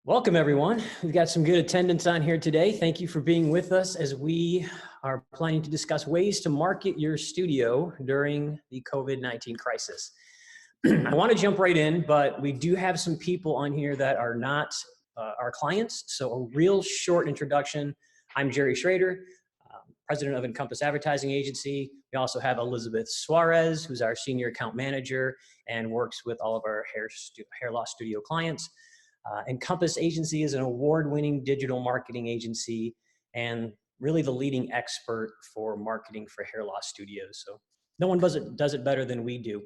Welcome, everyone. We've got some good attendance on here today. Thank you for being with us as we are planning to discuss ways to market your studio during the COVID-19 crisis. I want to jump right in, but we do have some people on here that are not our clients. So a real short introduction. I'm Jerry Schroeder, president of enCOMPASS Advertising Agency. We also have Elizabeth Suarez, who's our senior account manager and works with all of our hair loss studio clients. enCOMPASS Agency is an award-winning digital marketing agency and really the leading expert for marketing for hair loss studios. So no one does it better than we do.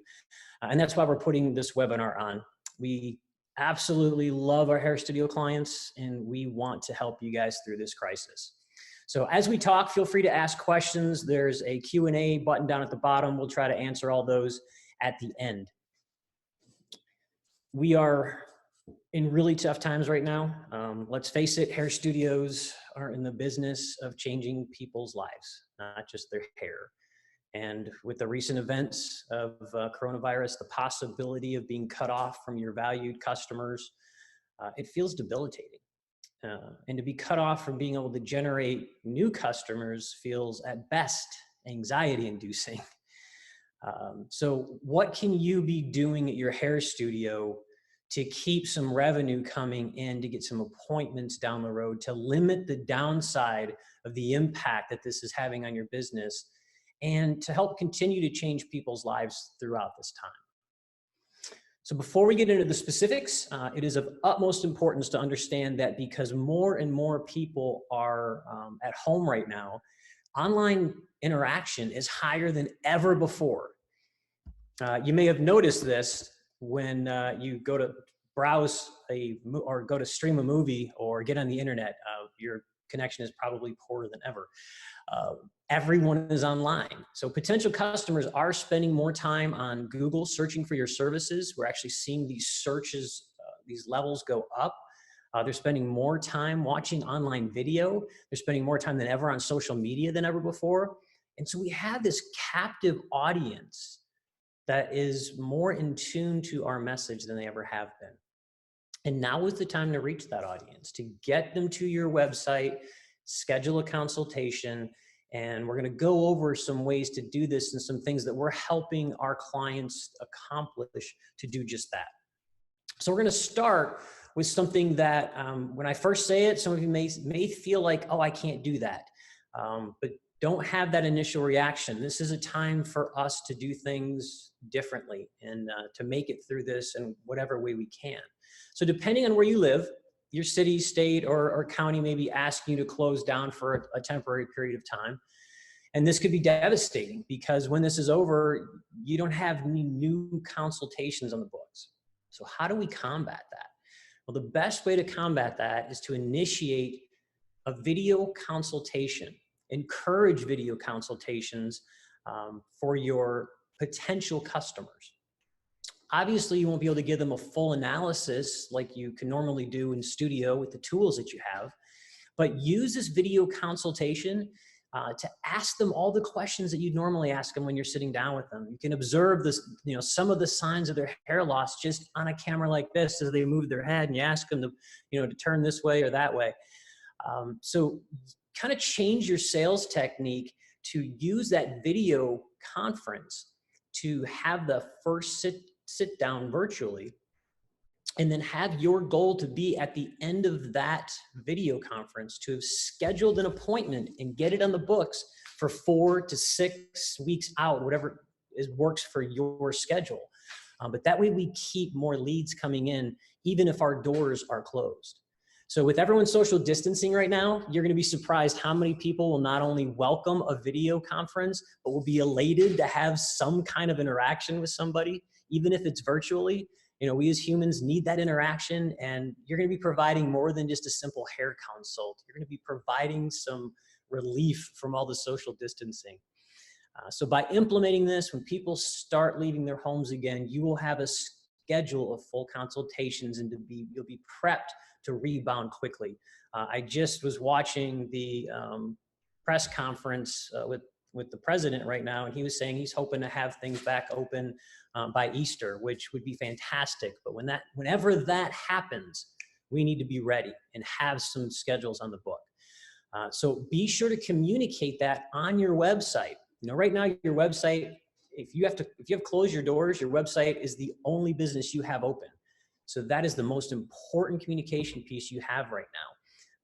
And that's why we're putting this webinar on. We absolutely love our hair studio clients and we want to help you guys through this crisis. So as we talk, feel free to ask questions. There's a Q&A button down at the bottom. We'll try to answer all those at the end. We are in really tough times right now. Let's face it, hair studios are in the business of changing people's lives, not just their hair. And with the recent events of coronavirus, the possibility of being cut off from your valued customers, it feels debilitating. And to be cut off from being able to generate new customers feels at best anxiety-inducing. So what can you be doing at your hair studio to keep some revenue coming in, to get some appointments down the road, to limit the downside of the impact that this is having on your business, and to help continue to change people's lives throughout this time? So before we get into the specifics, it is of utmost importance to understand that because more and more people are at home right now, online interaction is higher than ever before. You may have noticed this when you go to browse or go to stream a movie or get on the internet. Your connection is probably poorer than ever. Everyone is online. So potential customers are spending more time on Google searching for your services. We're actually seeing these searches, these levels go up. They're spending more time watching online video. They're spending more time than ever on social media than ever before. And so we have this captive audience that is more in tune to our message than they ever have been. And now is the time to reach that audience, to get them to your website, schedule a consultation, and we're going to go over some ways to do this and some things that we're helping our clients accomplish to do just that. So we're going to start with something that when I first say it, some of you may feel like, oh, I can't do that. But don't have that initial reaction. This is a time for us to do things differently and to make it through this in whatever way we can. So depending on where you live, your city, state, or county may be asking you to close down for a temporary period of time. And this could be devastating because when this is over, you don't have any new consultations on the books. So how do we combat that? Well, the best way to combat that is to initiate a video consultation. Encourage video consultations for your potential customers. Obviously, you won't be able to give them a full analysis like you can normally do in studio with the tools that you have, but use this video consultation to ask them all the questions that you'd normally ask them when you're sitting down with them. You can observe this, some of the signs of their hair loss just on a camera like this as they move their head, and you ask them to, to turn this way or that way. So kind of change your sales technique to use that video conference to have the first sit down virtually, and then have your goal to be at the end of that video conference to have scheduled an appointment and get it on the books for 4 to 6 weeks out, whatever works for your schedule. But that way we keep more leads coming in, even if our doors are closed. So with everyone social distancing right now, you're going to be surprised how many people will not only welcome a video conference, but will be elated to have some kind of interaction with somebody, even if it's virtually. We as humans need that interaction, and you're going to be providing more than just a simple hair consult. You're going to be providing some relief from all the social distancing. So by implementing this, when people start leaving their homes again, you will have a schedule of full consultations, and you'll be prepped to rebound quickly. I just was watching the press conference with the president right now, and he was saying he's hoping to have things back open by Easter, which would be fantastic. But whenever that happens, we need to be ready and have some schedules on the book. So be sure to communicate that on your website. You know, right now your website, if you have closed your doors, your website is the only business you have open. So that is the most important communication piece you have right now.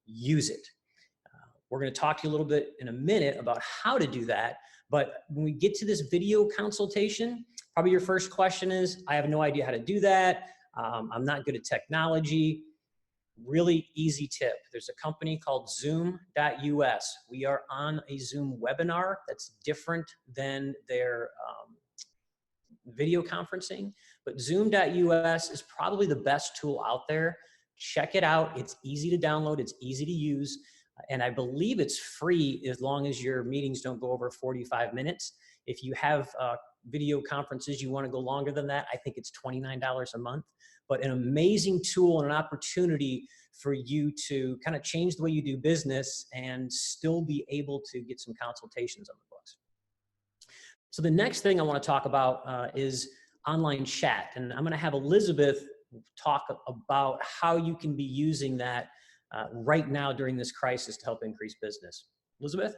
Use it. We're going to talk to you a little bit in a minute about how to do that. But when we get to this video consultation, probably your first question is, I have no idea how to do that. I'm not good at technology. Really easy tip. There's a company called zoom.us. We are on a Zoom webinar that's different than their video conferencing, but zoom.us is probably the best tool out there. Check it out. It's easy to download. It's easy to use. And I believe it's free as long as your meetings don't go over 45 minutes. If you have video conferences, you want to go longer than that, I think it's $29 a month. But an amazing tool and an opportunity for you to kind of change the way you do business and still be able to get some consultations on the books. So the next thing I want to talk about is online chat. And I'm going to have Elizabeth talk about how you can be using that right now during this crisis to help increase business. Elizabeth?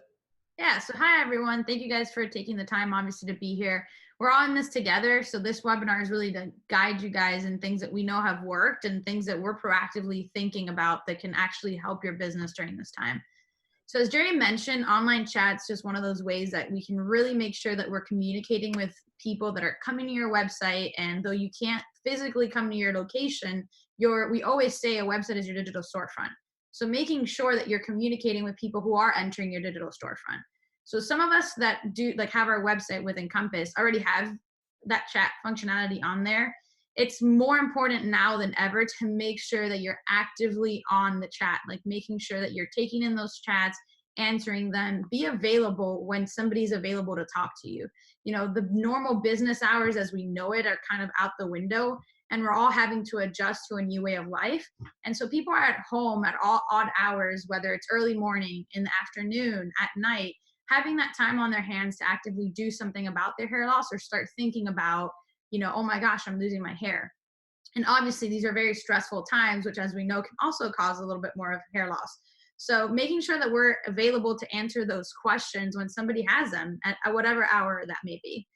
Yeah, so hi everyone. Thank you guys for taking the time, obviously, to be here. We're all in this together. So this webinar is really to guide you guys in things that we know have worked and things that we're proactively thinking about that can actually help your business during this time. So as Jerry mentioned, online chat's just one of those ways that we can really make sure that we're communicating with people that are coming to your website. And though you can't physically come to your location, we always say a website is your digital storefront. So making sure that you're communicating with people who are entering your digital storefront. So some of us that do have our website with enCOMPASS already have that chat functionality on there. It's more important now than ever to make sure that you're actively on the chat, like making sure that you're taking in those chats, answering them, be available when somebody's available to talk to you. You know, the normal business hours as we know it are kind of out the window, and we're all having to adjust to a new way of life. And so people are at home at all odd hours, whether it's early morning, in the afternoon, at night, having that time on their hands to actively do something about their hair loss or start thinking about, oh my gosh, I'm losing my hair. And obviously these are very stressful times, which as we know can also cause a little bit more of hair loss. So making sure that we're available to answer those questions when somebody has them at whatever hour that may be.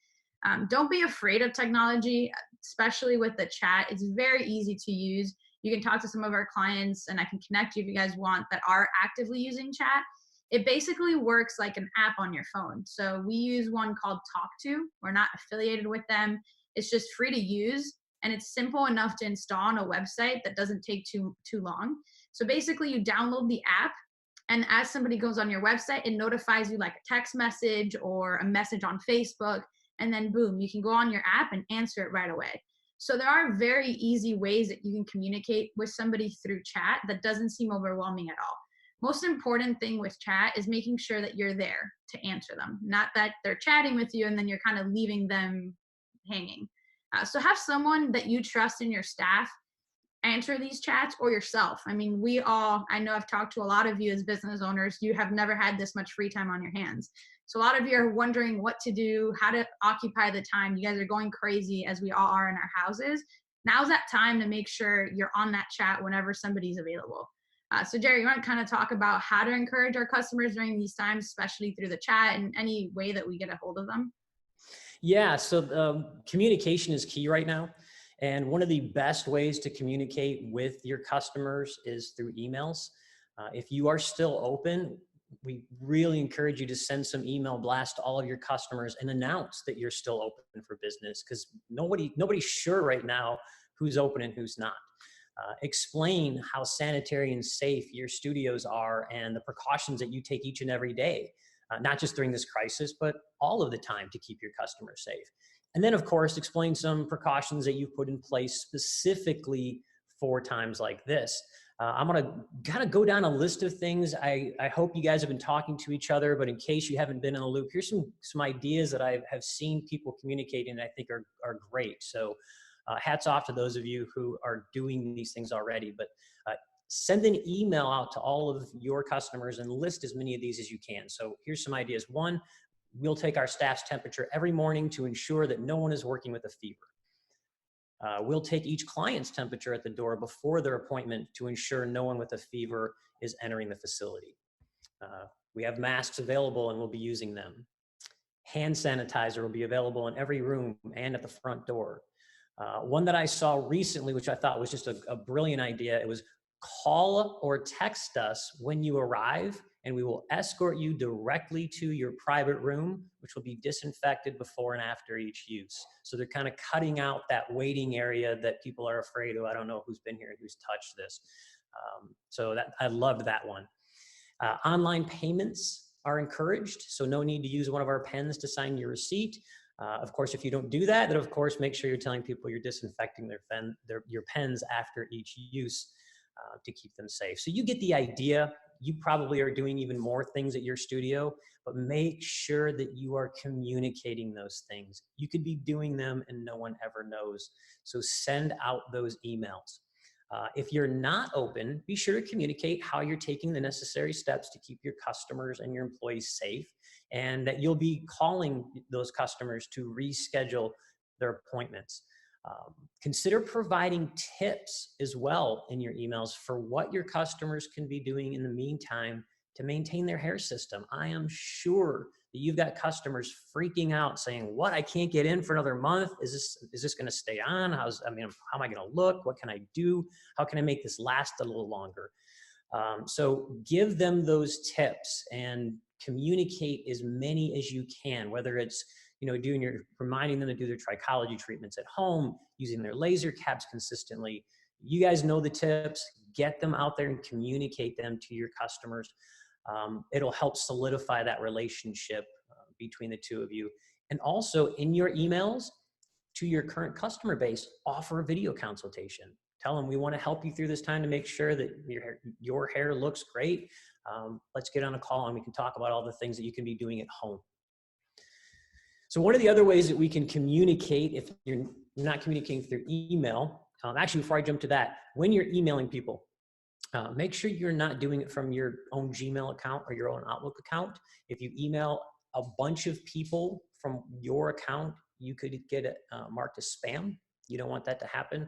Don't be afraid of technology, especially with the chat. It's very easy to use. You can talk to some of our clients, and I can connect you if you guys want, that are actively using chat. It basically works like an app on your phone. So we use one called Talk2. We're not affiliated with them. It's just free to use, and it's simple enough to install on a website that doesn't take too long. So basically you download the app, and as somebody goes on your website, it notifies you like a text message or a message on Facebook, and then boom, you can go on your app and answer it right away. So there are very easy ways that you can communicate with somebody through chat that doesn't seem overwhelming at all. Most important thing with chat is making sure that you're there to answer them, not that they're chatting with you and then you're kind of leaving them hanging. So have someone that you trust in your staff answer these chats, or yourself. I mean, I know I've talked to a lot of you as business owners, you have never had this much free time on your hands. So a lot of you are wondering what to do, how to occupy the time. You guys are going crazy as we all are in our houses. Now's that time to make sure you're on that chat whenever somebody's available. So Jerry, you want to kind of talk about how to encourage our customers during these times, especially through the chat and any way that we get a hold of them? Yeah, so communication is key right now. And one of the best ways to communicate with your customers is through emails. If you are still open, we really encourage you to send some email blast to all of your customers and announce that you're still open for business, because nobody's sure right now who's open and who's not. Explain how sanitary and safe your studios are and the precautions that you take each and every day, not just during this crisis, but all of the time to keep your customers safe. And then, of course, explain some precautions that you've put in place specifically for times like this. I'm going to kind of go down a list of things. I hope you guys have been talking to each other, but in case you haven't been in the loop, here's some ideas that I have seen people communicating and I think are great. So hats off to those of you who are doing these things already, but send an email out to all of your customers and list as many of these as you can. So here's some ideas. One, we'll take our staff's temperature every morning to ensure that no one is working with a fever. We'll take each client's temperature at the door before their appointment to ensure no one with a fever is entering the facility. We have masks available and we'll be using them. Hand sanitizer will be available in every room and at the front door. One that I saw recently, which I thought was just a brilliant idea, it was call or text us when you arrive and we will escort you directly to your private room, which will be disinfected before and after each use. So they're kind of cutting out that waiting area that people are afraid of. I don't know who's been here and who's touched this. So I loved that one. Online payments are encouraged, so no need to use one of our pens to sign your receipt. Of course, if you don't do that, then of course, make sure you're telling people you're disinfecting your pens after each use to keep them safe. So you get the idea. You probably are doing even more things at your studio, but make sure that you are communicating those things. You could be doing them and no one ever knows. So send out those emails. If you're not open, be sure to communicate how you're taking the necessary steps to keep your customers and your employees safe, and that you'll be calling those customers to reschedule their appointments. Consider providing tips as well in your emails for what your customers can be doing in the meantime to maintain their hair system. I am sure that you've got customers freaking out saying, what, I can't get in for another month? Is this going to stay on? How am I going to look? What can I do? How can I make this last a little longer? So give them those tips and communicate as many as you can, whether it's reminding them to do their trichology treatments at home, using their laser caps consistently. You guys know the tips. Get them out there and communicate them to your customers. It'll help solidify that relationship between the two of you. And also in your emails to your current customer base, offer a video consultation. Tell them we want to help you through this time to make sure that your hair looks great. Let's get on a call and we can talk about all the things that you can be doing at home. So one of the other ways that we can communicate, if you're not communicating through email, actually before I jump to that, when you're emailing people, make sure you're not doing it from your own Gmail account or your own Outlook account. If you email a bunch of people from your account, you could get it marked as spam. You don't want that to happen.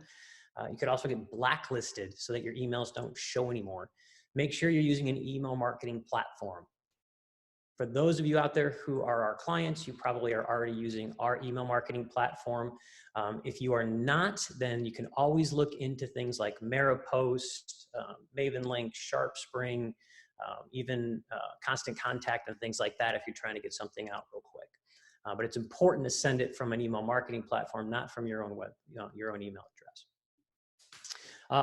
You could also get blacklisted so that your emails don't show anymore. Make sure you're using an email marketing platform. For those of you out there who are our clients, you probably are already using our email marketing platform. If you are not, then you can always look into things like Maripost, MavenLink, SharpSpring, even Constant Contact and things like that if you're trying to get something out real quick. But it's important to send it from an email marketing platform, not from your own your own email address.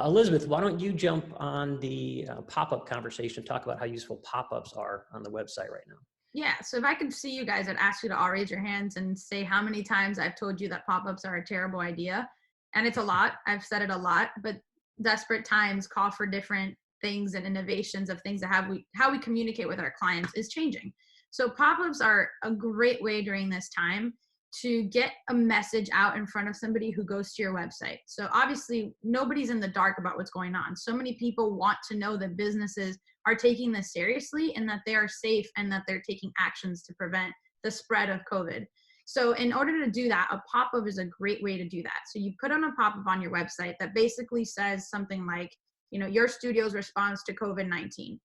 Elizabeth, why don't you jump on the pop-up conversation, talk about how useful pop-ups are on the website right now. Yeah, so if I could see you guys, I'd ask you to all raise your hands and say how many times I've told you that pop-ups are a terrible idea. And it's a lot. I've said it a lot, but desperate times call for different things and innovations of things that how we communicate with our clients is changing. So pop-ups are a great way during this time to get a message out in front of somebody who goes to your website. So obviously nobody's in the dark about what's going on. So many people want to know that businesses are taking this seriously and that they are safe and that they're taking actions to prevent the spread of COVID. So in order to do that, a pop-up is a great way to do that. So you put on a pop-up on your website that basically says something like, your studio's response to COVID-19.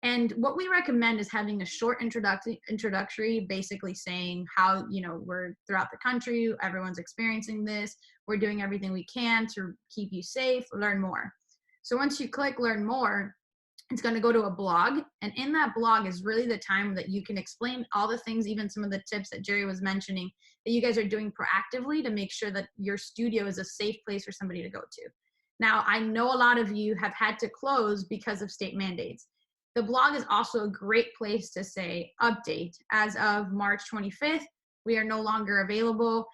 And what we recommend is having a short introductory, basically saying how, we're throughout the country, everyone's experiencing this, we're doing everything we can to keep you safe, learn more. So once you click learn more, it's going to go to a blog. And in that blog is really the time that you can explain all the things, even some of the tips that Jerry was mentioning, that you guys are doing proactively to make sure that your studio is a safe place for somebody to go to. Now, I know a lot of you have had to close because of state mandates. The blog is also a great place to say update. As of March 25th, we are no longer available.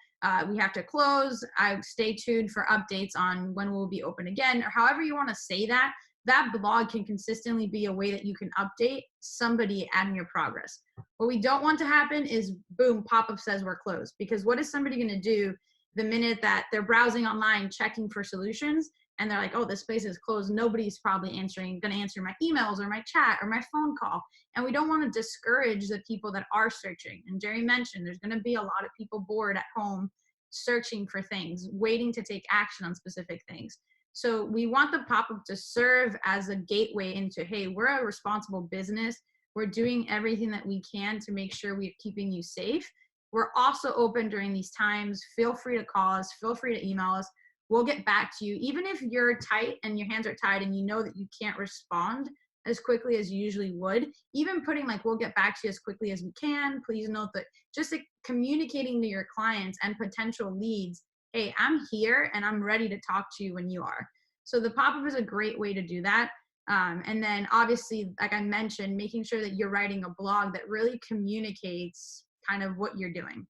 We have to close. Stay tuned for updates on when we'll be open again, or however you want to say that. That blog can consistently be a way that you can update somebody in your progress. What we don't want to happen is, boom, pop-up says we're closed. Because what is somebody going to do the minute that they're browsing online, checking for solutions, and they're like, oh, this space is closed. Nobody's probably going to answer my emails or my chat or my phone call. And we don't want to discourage the people that are searching. And Jerry mentioned there's going to be a lot of people bored at home searching for things, waiting to take action on specific things. So we want the pop-up to serve as a gateway into, hey, we're a responsible business. We're doing everything that we can to make sure we're keeping you safe. We're also open during these times. Feel free to call us, feel free to email us. We'll get back to you. Even if you're tight and your hands are tied and you know that you can't respond as quickly as you usually would, even putting like, we'll get back to you as quickly as we can. Please note that just like communicating to your clients and potential leads, hey, I'm here and I'm ready to talk to you when you are. So the pop-up is a great way to do that. And then obviously, like I mentioned, making sure that you're writing a blog that really communicates kind of what you're doing.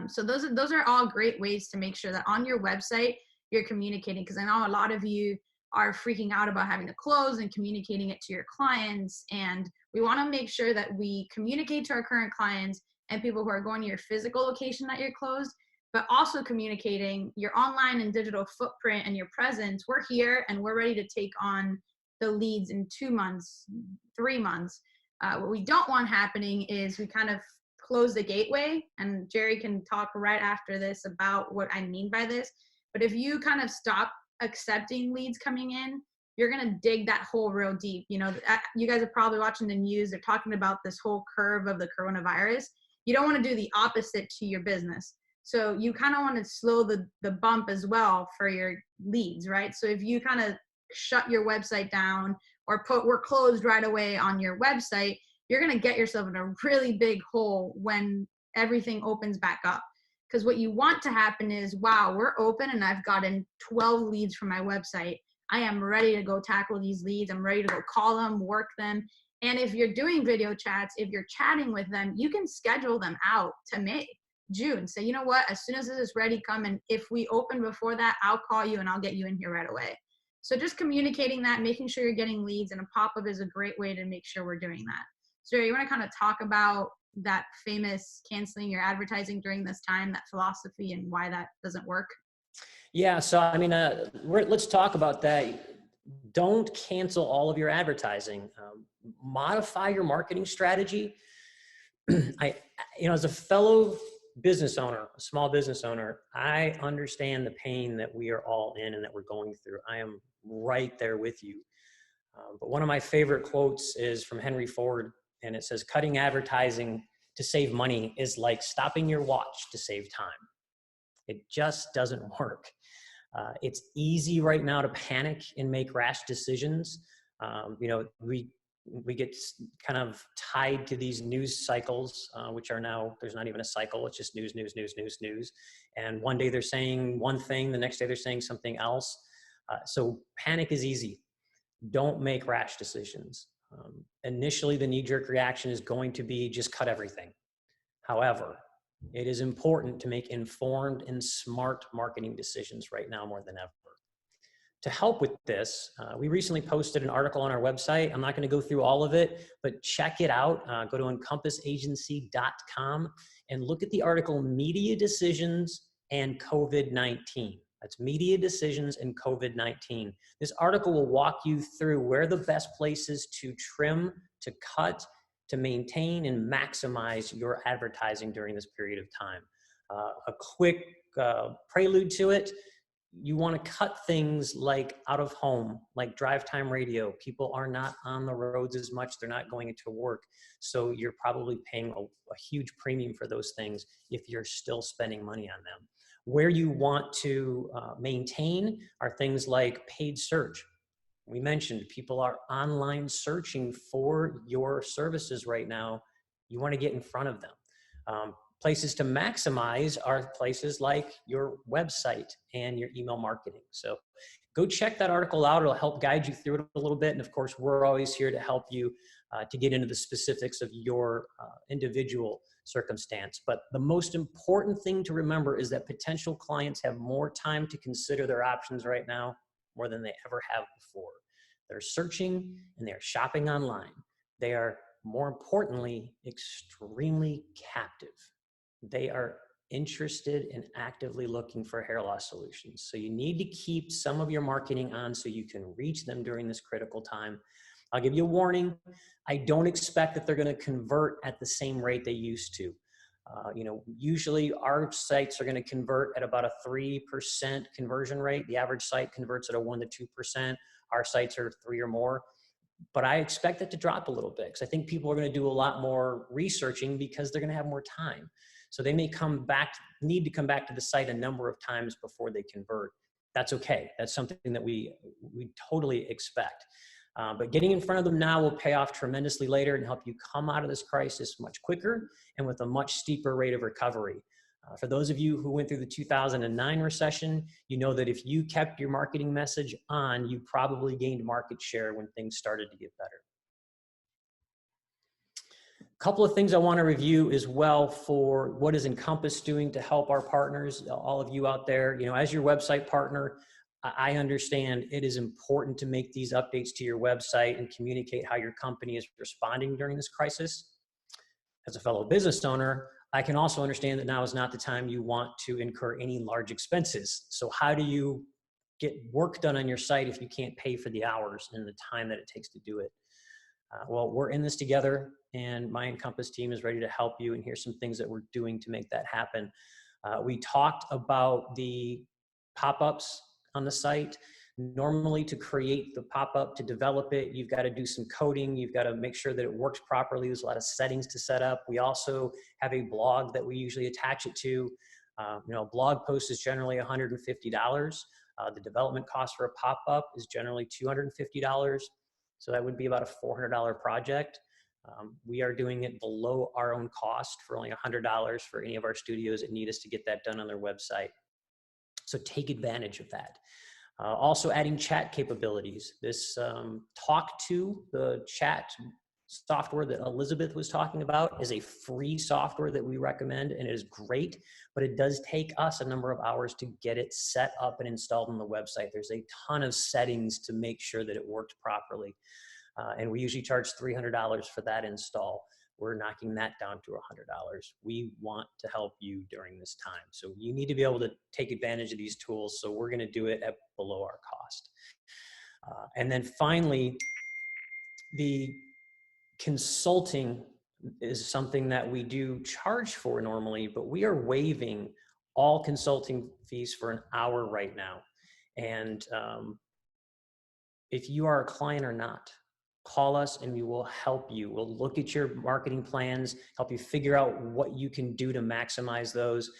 So those are all great ways to make sure that on your website, you're communicating, because I know a lot of you are freaking out about having to close and communicating it to your clients. And we want to make sure that we communicate to our current clients and people who are going to your physical location that you're closed, but also communicating your online and digital footprint and your presence. We're here and we're ready to take on the leads in 2 months, 3 months. What we don't want happening is we kind of close the gateway, and Jerry can talk right after this about what I mean by this. But if you kind of stop accepting leads coming in, you're going to dig that hole real deep. You know, you guys are probably watching the news. They're talking about this whole curve of the coronavirus. You don't want to do the opposite to your business. So you kind of want to slow the bump as well for your leads, right? So if you kind of shut your website down or put "we're closed" right away on your website, you're going to get yourself in a really big hole when everything opens back up. Because what you want to happen is, wow, we're open and I've gotten 12 leads from my website. I am ready to go tackle these leads. I'm ready to go call them, work them. And if you're doing video chats, if you're chatting with them, you can schedule them out to May, June. Say, you know what, as soon as this is ready, come. And if we open before that, I'll call you and I'll get you in here right away. So just communicating that, making sure you're getting leads, and a pop-up is a great way to make sure we're doing that. So you want to kind of talk about that famous canceling your advertising during this time, that philosophy, and why that doesn't work? Yeah, so I mean, let's talk about that. Don't cancel all of your advertising. Modify your marketing strategy. As a fellow business owner, a small business owner, I understand the pain that we are all in and that we're going through. I am right there with you. But one of my favorite quotes is from Henry Ford, and it says, "Cutting advertising to save money is like stopping your watch to save time." It just doesn't work. It's easy right now to panic and make rash decisions. We get kind of tied to these news cycles, which are now, there's not even a cycle. It's just news, news, news, news, news. And one day they're saying one thing, the next day they're saying something else. So panic is easy. Don't make rash decisions. Initially, the knee-jerk reaction is going to be just cut everything. However, it is important to make informed and smart marketing decisions right now more than ever. To help with this, we recently posted an article on our website. I'm not going to go through all of it, but check it out. Go to encompassagency.com and look at the article "Media Decisions and COVID-19." That's media decisions and COVID-19. This article will walk you through where the best places to trim, to cut, to maintain, and maximize your advertising during this period of time. A quick prelude to it: you want to cut things like out of home, like drive time radio. People are not on the roads as much. They're not going into work. So you're probably paying a huge premium for those things if you're still spending money on them. Where you want to maintain are things like paid search. We mentioned people are online searching for your services right now. You want to get in front of them. Places to maximize are places like your website and your email marketing. So go check that article out. It'll help guide you through it a little bit. And of course, we're always here to help you to get into the specifics of your individual circumstance. But the most important thing to remember is that potential clients have more time to consider their options right now, more than they ever have before. They're searching and they're shopping online. They are, more importantly, extremely captive. They are interested and actively looking for hair loss solutions. So you need to keep some of your marketing on so you can reach them during this critical time. I'll give you a warning. I don't expect that they're going to convert at the same rate they used to. Usually our sites are going to convert at about a 3% conversion rate. The average site converts at a 1 to 2%. Our sites are 3 or more. But I expect it to drop a little bit because I think people are going to do a lot more researching because they're going to have more time. So they may need to come back to the site a number of times before they convert. That's okay. That's something that we totally expect. But getting in front of them now will pay off tremendously later and help you come out of this crisis much quicker and with a much steeper rate of recovery. For those of you who went through the 2009 recession, you know that if you kept your marketing message on, you probably gained market share when things started to get better. A couple of things I want to review as well for what is enCOMPASS doing to help our partners, all of you out there. As your website partner, I understand it is important to make these updates to your website and communicate how your company is responding during this crisis. As a fellow business owner, I can also understand that now is not the time you want to incur any large expenses. So how do you get work done on your site if you can't pay for the hours and the time that it takes to do it? Well, we're in this together, and my enCOMPASS team is ready to help you, and here's some things that we're doing to make that happen. We talked about the pop-ups on the site. Normally, to create the pop-up, to develop it, you've got to do some coding. You've got to make sure that it works properly. There's a lot of settings to set up. We also have a blog that we usually attach it to. A blog post is generally $150. The development cost for a pop-up is generally $250. So that would be about a $400 project. We are doing it below our own cost for only $100 for any of our studios that need us to get that done on their website. So take advantage of that. Also adding chat capabilities. This Talk To, the chat software that Elizabeth was talking about, is a free software that we recommend, and it is great, but it does take us a number of hours to get it set up and installed on the website. There's a ton of settings to make sure that it works properly. And we usually charge $300 for that install. We're knocking that down to $100. We want to help you during this time. So you need to be able to take advantage of these tools. So we're going to do it at below our cost. And then finally, the consulting is something that we do charge for normally, but we are waiving all consulting fees for an hour right now. And if you are a client or not, call us and we will help you. We'll look at your marketing plans, help you figure out what you can do to maximize those.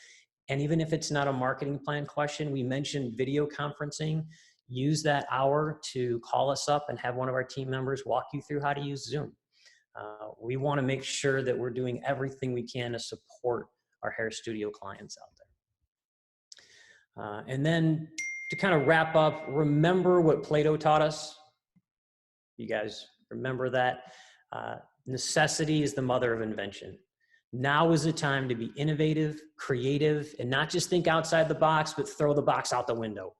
And even if it's not a marketing plan question, we mentioned video conferencing. Use that hour to call us up and have one of our team members walk you through how to use Zoom. We want to make sure that we're doing everything we can to support our hair studio clients out there. And then to kind of wrap up, remember what Plato taught us. You guys remember that? Necessity is the mother of invention. Now is the time to be innovative, creative, and not just think outside the box, but throw the box out the window.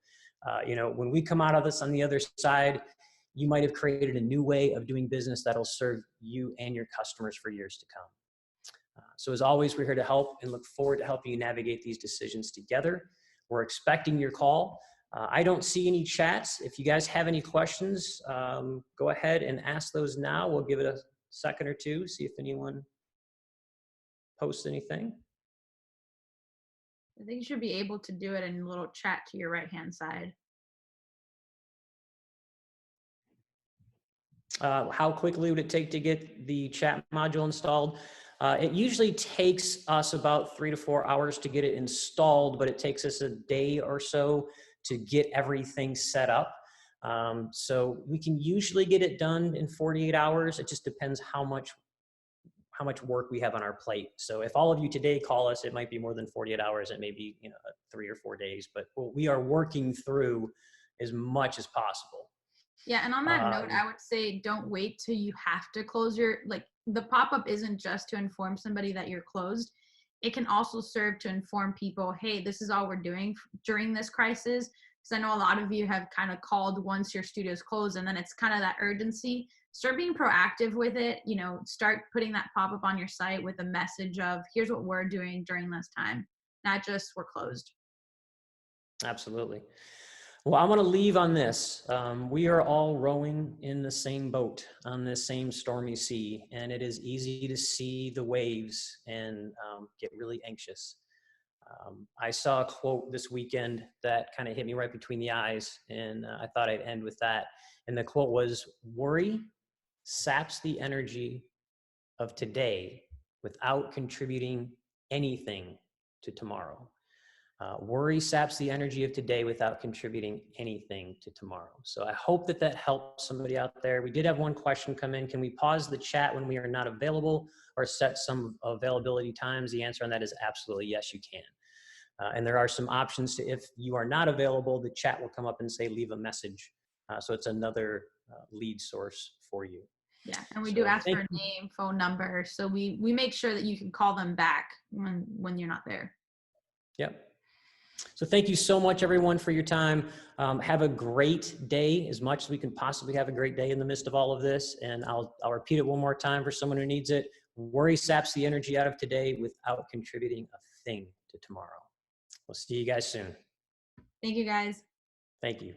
When we come out of this on the other side, you might have created a new way of doing business that'll serve you and your customers for years to come. So as always, we're here to help and look forward to helping you navigate these decisions together. We're expecting your call. I don't see any chats. If you guys have any questions, go ahead and ask those now. We'll give it a second or two, see if anyone posts anything. I think you should be able to do it in a little chat to your right-hand side. How quickly would it take to get the chat module installed? It usually takes us about 3 to 4 hours to get it installed, but it takes us a day or so to get everything set up. So we can usually get it done in 48 hours. It just depends how much work we have on our plate. So if all of you today call us, it might be more than 48 hours. It may be 3 or 4 days, but we are working through as much as possible. Yeah, and on that note, I would say don't wait till you have to close the pop-up isn't just to inform somebody that you're closed. It can also serve to inform people, hey, this is all we're doing during this crisis. Because I know a lot of you have kind of called once your studio's closed, and then it's kind of that urgency. Start being proactive with it. Start putting that pop-up on your site with a message of, here's what we're doing during this time, not just we're closed. Absolutely. Well, I'm going to leave on this. We are all rowing in the same boat on this same stormy sea, and it is easy to see the waves and get really anxious. I saw a quote this weekend that kind of hit me right between the eyes, and I thought I'd end with that. And the quote was, "Worry saps the energy of today without contributing anything to tomorrow." Worry saps the energy of today without contributing anything to tomorrow. So I hope that that helps somebody out there. We did have one question come in. Can we pause the chat when we are not available or set some availability times? The answer on that is absolutely yes, you can. And there are some options to, if you are not available, the chat will come up and say, leave a message. So it's another lead source for you. Yeah, and we do So ask for a name, phone number, so we make sure that you can call them back when you're not there. Yep. So thank you so much, everyone, for your time. Have a great day, as much as we can possibly have a great day in the midst of all of this. And I'll repeat it one more time for someone who needs it. Worry saps the energy out of today without contributing a thing to tomorrow. We'll see you guys soon. Thank you, guys. Thank you.